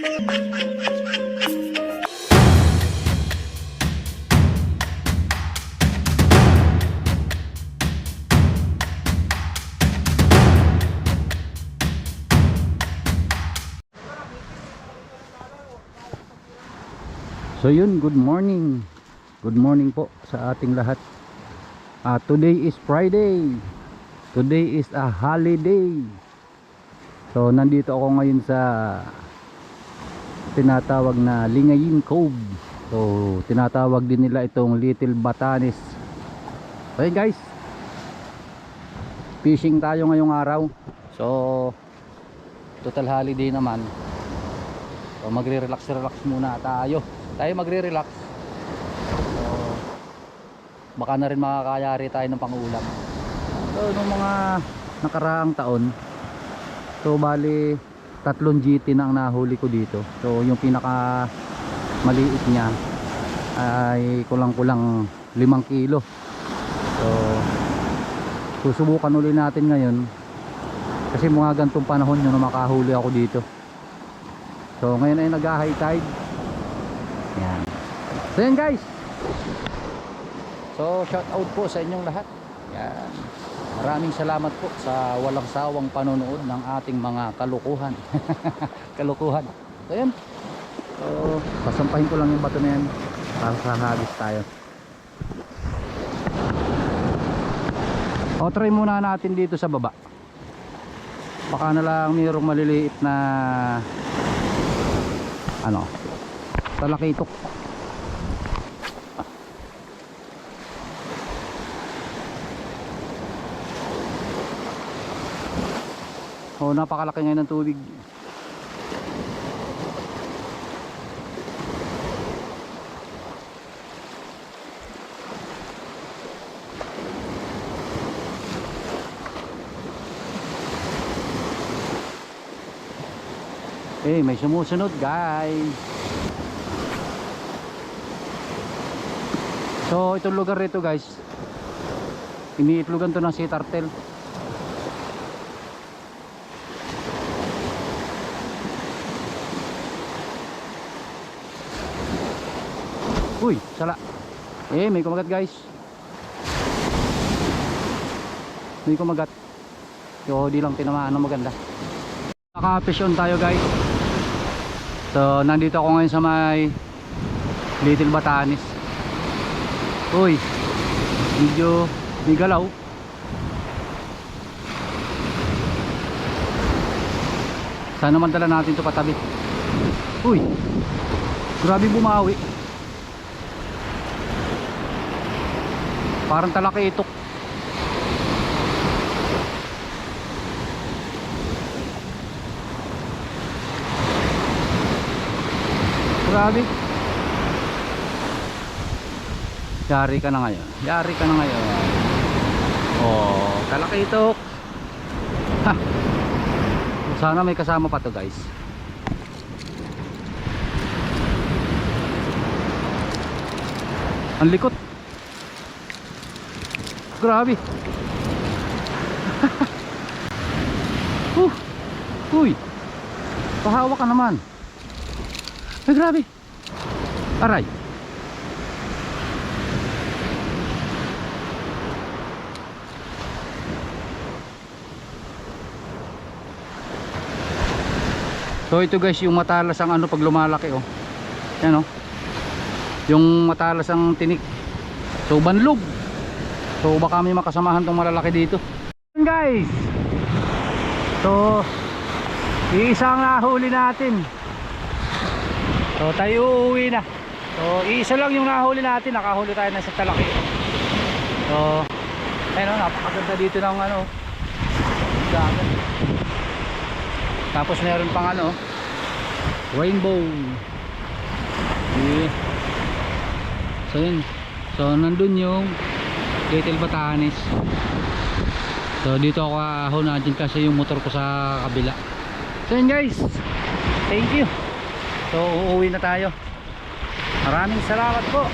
So yun, good morning. Good morning po sa ating lahat. Today is Friday. Today is a holiday. So nandito ako ngayon sa tinatawag na Lingayen Cove. So tinatawag din nila itong Little Batanes. So yun guys, fishing tayo ngayong araw. So total holiday naman. So magre-relax muna tayo. Tayo magre-relax. So baka na rin makakayari tayo ng pangulam. So nung mga nakaraang taon, so bali 3 GT na ang nahuli ko dito. So yung pinaka maliit niya ay kulang-kulang 5 kilo. So susubukan ulit natin ngayon kasi mga gantong panahon yun na makahuli ako dito. So ngayon ay nag-high tide. Yan. So yan guys, so shout out po sa inyong lahat. Yan. Maraming salamat po sa walang sawang panonood ng ating mga kalukuhan. Kalukuhan. So yan. So pasampahin ko lang yung bato na yan para sa hagis tayo. O try muna natin dito sa baba. Baka na lang mayroong maliliit na ano, talakitok. Oh, napakalaki ngayon ng tubig. Eh, may sumusunod guys. So itong lugar rito guys, iniitlogan to ng sea turtle. Uy, sala. Eh, may kumagat guys. May kumagat. So di lang tinamaan ng maganda. Naka-fish on tayo guys. So nandito ako ngayon sa may Little Batanes. Uy, medyo may galaw. Sana man dala natin ito patabi. Uy, grabe bumawi. Parang talakitok. Grabe. Yari ka na ngayon. Yari ka na ngayon. Oh, talakitok. Ha. Sana may kasama pa to guys. Ang likot. Grabe. Uy. Pahawa ka naman. Ay, grabe. Aray. So ito guys yung matalas ang ano pag lumalaki oh. Yan oh. Yung matalas ang tinik. So banlog. So baka may makasamahan tong malalaki dito. Guys. So iisa ang nahuli natin. So tayo uuwi na. So iisa lang yung nahuli natin. Nakahuli tayo na sa talaki. So ayun oh, napakaganda dito ng ano. Dagat. Tapos meron pang ano, rainbow. Yeah. So yun. So nandun yung Little Batanes. So dito ako ahon natin kasi yung motor ko sa kabila. So yun guys, thank you. So uuwi na tayo. Maraming salamat po.